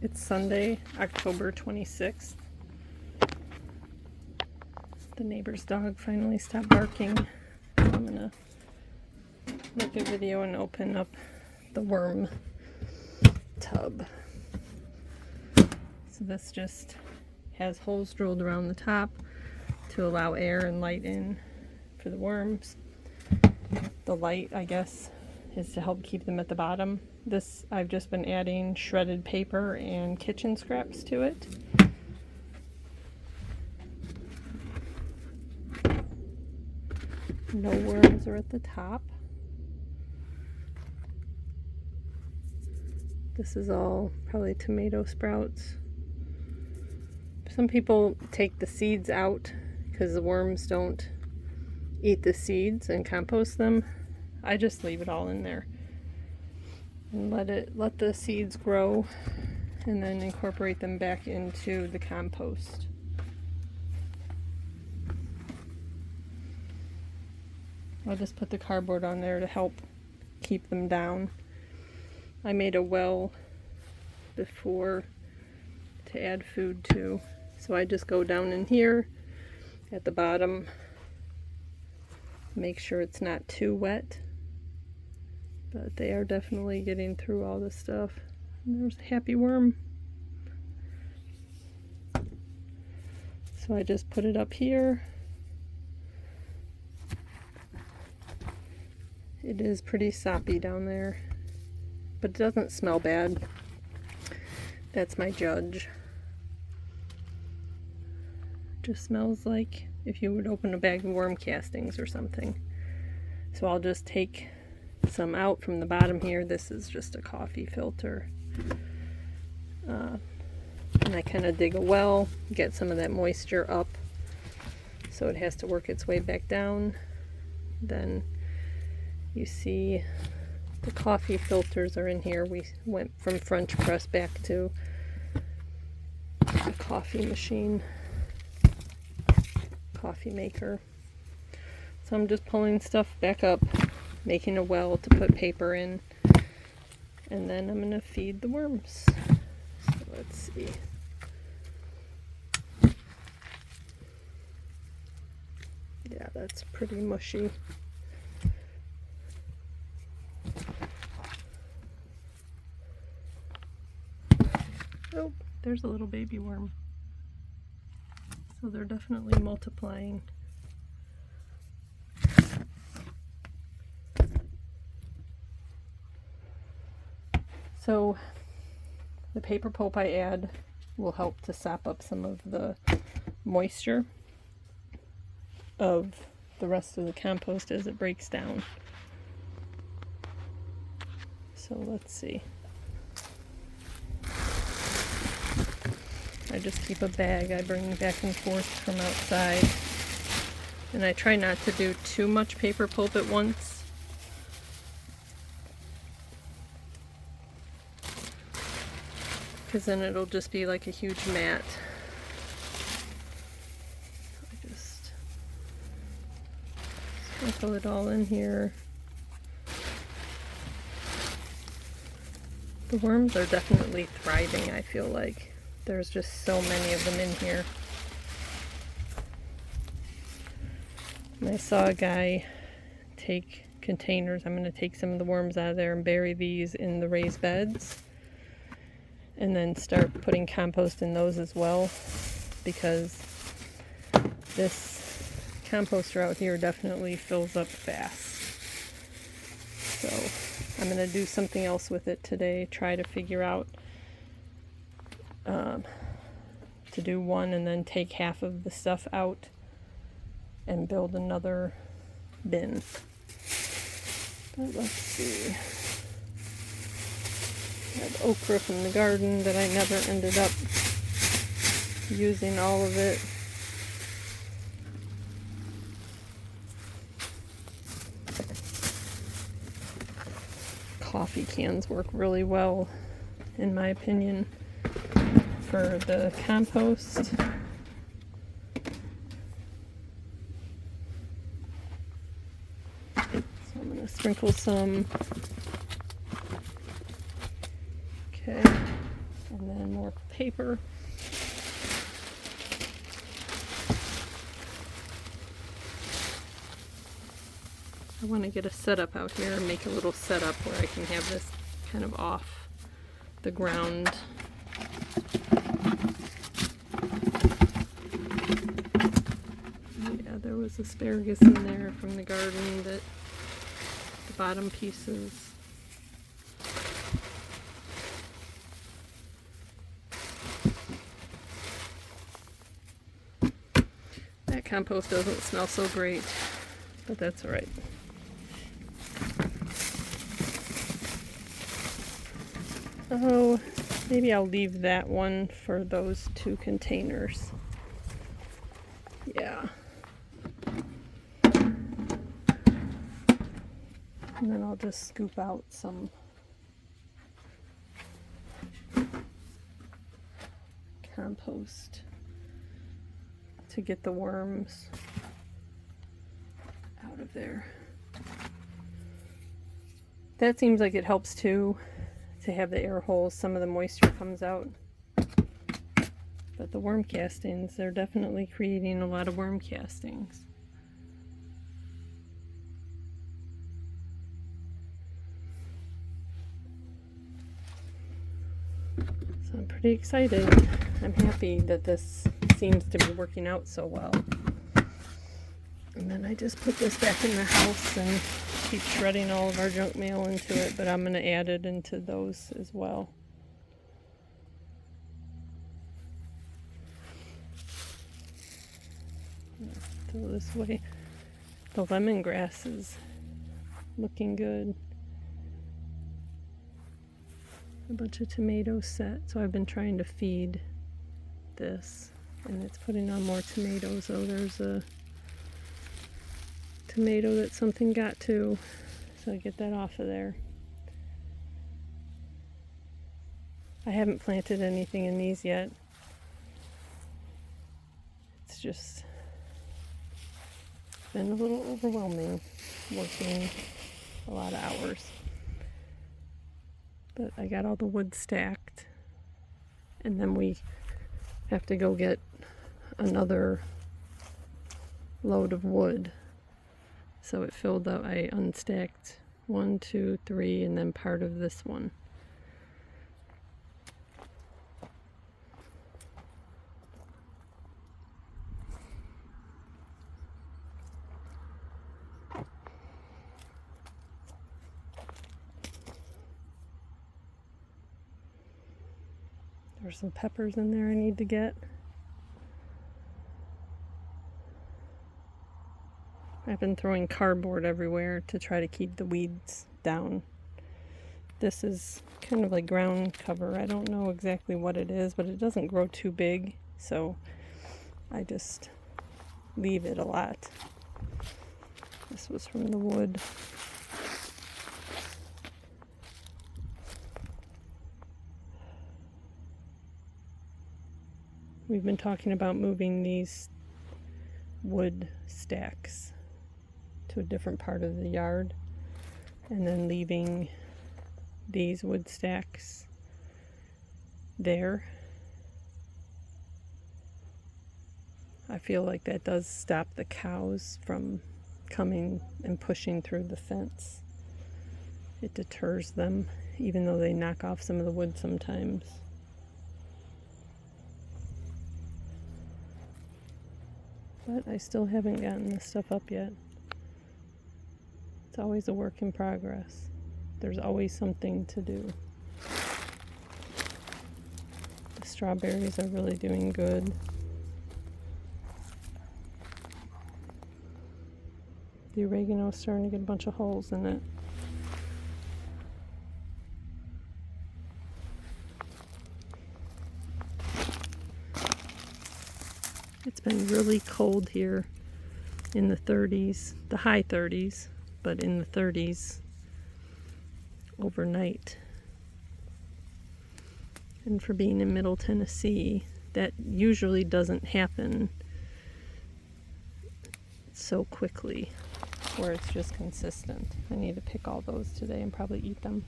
It's Sunday, October 26th. The neighbor's dog finally stopped barking. I'm gonna make a video and open up the worm tub. So this just has holes drilled around the top to allow air and light in for the worms. The light, I guess, is to help keep them at the bottom. This, I've just been adding shredded paper and kitchen scraps to it. No worms are at the top. This is all probably tomato sprouts. Some people take the seeds out because the worms don't eat the seeds and compost them. I just leave it all in there and let the seeds grow and then incorporate them back into the compost. I'll just put the cardboard on there to help keep them down. I made a well before to add food to, so I just go down in here at the bottom, make sure it's not too wet, but they are definitely getting through all this stuff. And there's a happy worm. So I just put it up here. It is pretty soppy down there, but it doesn't smell bad. That's my judge. It just smells like if you would open a bag of worm castings or something. So I'll just take some out from the bottom here. This is just a coffee filter. And I kind of dig a well, get some of that moisture up so it has to work its way back down. Then you see the coffee filters are in here. We went from French press back to a coffee machine, coffee maker. So I'm just pulling stuff back up, making a well to put paper in, and then I'm gonna feed the worms. So let's see. Yeah, that's pretty mushy. Oh, there's a little baby worm. So they're definitely multiplying. So the paper pulp I add will help to sop up some of the moisture of the rest of the compost as it breaks down. So let's see. I just keep a bag I bring back and forth from outside. And I try not to do too much paper pulp at once. Because then it'll just be like a huge mat. I just sprinkle it all in here. The worms are definitely thriving, I feel like. There's just so many of them in here. And I saw a guy take containers. I'm going to take some of the worms out of there and bury these in the raised beds. And then start putting compost in those as well. Because this composter out here definitely fills up fast. So I'm going to do something else with it today. Try to figure out to do one and then take half of the stuff out and build another bin. But let's see. I have okra from the garden that I never ended up using all of it. Coffee cans work really well, in my opinion, for the compost. So I'm going to sprinkle some. Okay. And then more paper. I want to get a setup out here and make a little setup where I can have this kind of off the ground. Yeah, there was asparagus in there from the garden, that the bottom pieces. That compost doesn't smell so great, but that's all right. Oh, maybe I'll leave that one for those 2 containers. Yeah. And then I'll just scoop out some compost to get the worms out of there. That seems like it helps too, to have the air holes. Some of the moisture comes out. But the worm castings, they're definitely creating a lot of worm castings. So I'm pretty excited. I'm happy that this seems to be working out so well. And then I just put this back in the house and keep shredding all of our junk mail into it, but I'm going to add it into those as well. Go this way. The lemongrass is looking good. A bunch of tomatoes set, so I've been trying to feed this, and it's putting on more tomatoes. Oh, there's a tomato that something got to, so I get that off of there. I haven't planted anything in these yet. It's just been a little overwhelming working a lot of hours. But I got all the wood stacked, and then we have to go get another load of wood. So it filled up. I unstacked 1, 2, 3, and then part of this one. There's some peppers in there I need to get. I've been throwing cardboard everywhere to try to keep the weeds down. This is kind of like ground cover. I don't know exactly what it is, but it doesn't grow too big, so I just leave it a lot. This was from the wood. We've been talking about moving these wood stacks to a different part of the yard, and then leaving these wood stacks there. I feel like that does stop the cows from coming and pushing through the fence. It deters them, even though they knock off some of the wood sometimes. But I still haven't gotten this stuff up yet. It's always a work in progress. There's always something to do. The strawberries are really doing good. The oregano is starting to get a bunch of holes in it. It's been really cold here, in the 30s, the high 30s, but in the 30s overnight. And for being in Middle Tennessee, that usually doesn't happen so quickly, where it's just consistent. I need to pick all those today and probably eat them.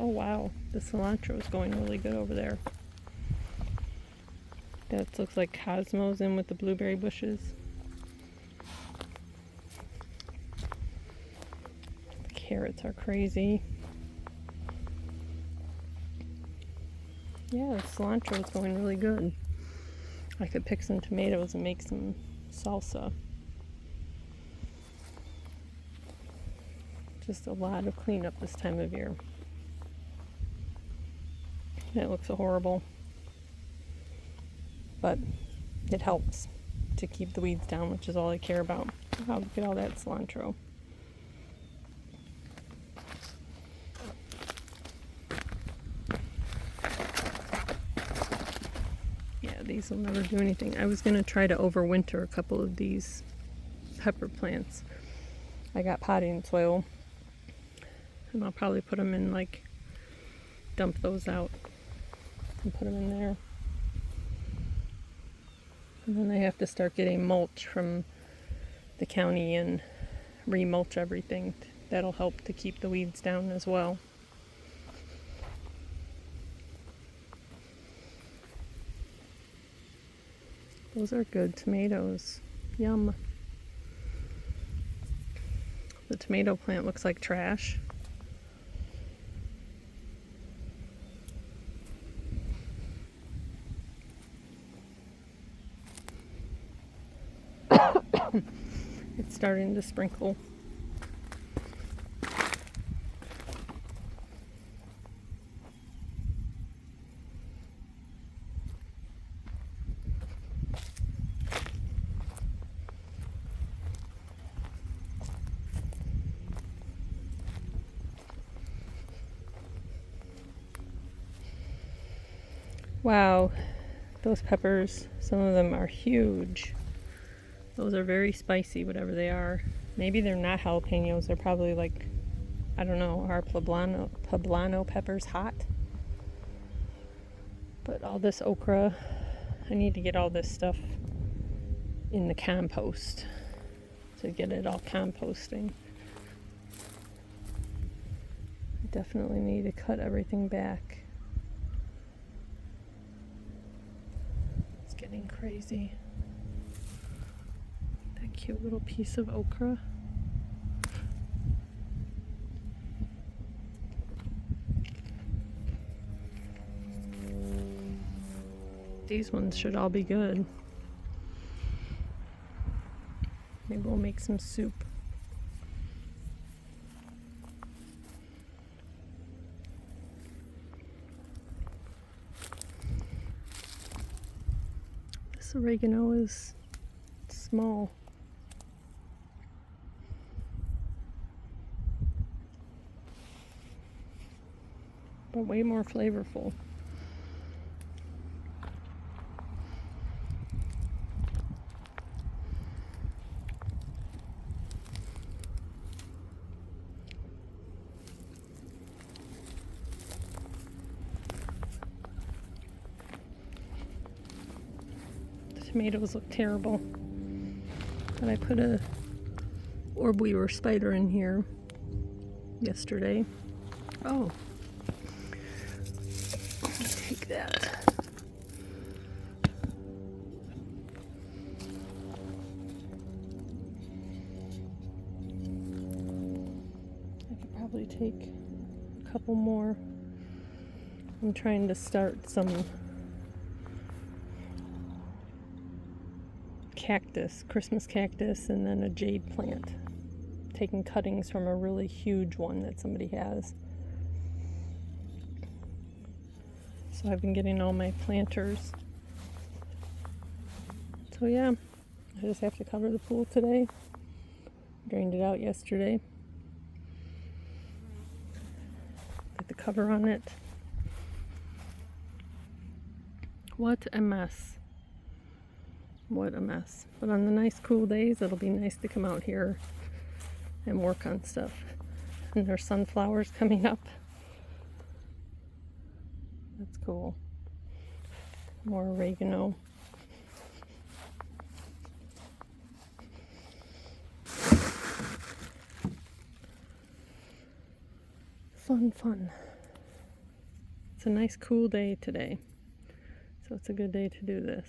Oh wow, the cilantro is going really good over there. That looks like Cosmos in with the blueberry bushes. The carrots are crazy. Yeah, the cilantro is going really good. I could pick some tomatoes and make some salsa. Just a lot of cleanup this time of year. It looks horrible, but it helps to keep the weeds down, which is all I care about. Wow, look at all that cilantro. Yeah, these will never do anything. I was gonna try to overwinter a couple of these pepper plants. I got potting soil, and I'll probably put them in, like, dump those out and put them in there. And then I have to start getting mulch from the county and remulch everything. That'll help to keep the weeds down as well. Those are good tomatoes. Yum. The tomato plant looks like trash. It's starting to sprinkle. Wow, those peppers, some of them are huge. Those are very spicy, whatever they are. Maybe they're not jalapenos, they're probably like, I don't know, are poblano peppers hot? But all this okra, I need to get all this stuff in the compost to get it all composting. I definitely need to cut everything back. It's getting crazy. That cute little piece of okra. These ones should all be good. Maybe we'll make some soup. This oregano is small. But way more flavorful. Tomatoes look terrible, but I put a orb weaver spider in here yesterday. Oh, take that. I could probably take a couple more. I'm trying to start some cactus, Christmas cactus, and then a jade plant. Taking cuttings from a really huge one that somebody has. So I've been getting all my planters. So yeah, I just have to cover the pool today. Drained it out yesterday. Put the cover on it. What a mess. What a mess. But on the nice cool days, it'll be nice to come out here and work on stuff. And there's sunflowers coming up. That's cool. More oregano. Fun, fun. It's a nice cool day today, so it's a good day to do this.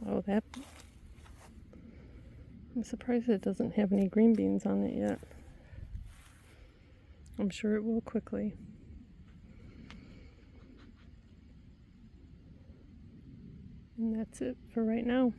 Oh, that... I'm surprised it doesn't have any green beans on it yet. I'm sure it will quickly. And that's it for right now.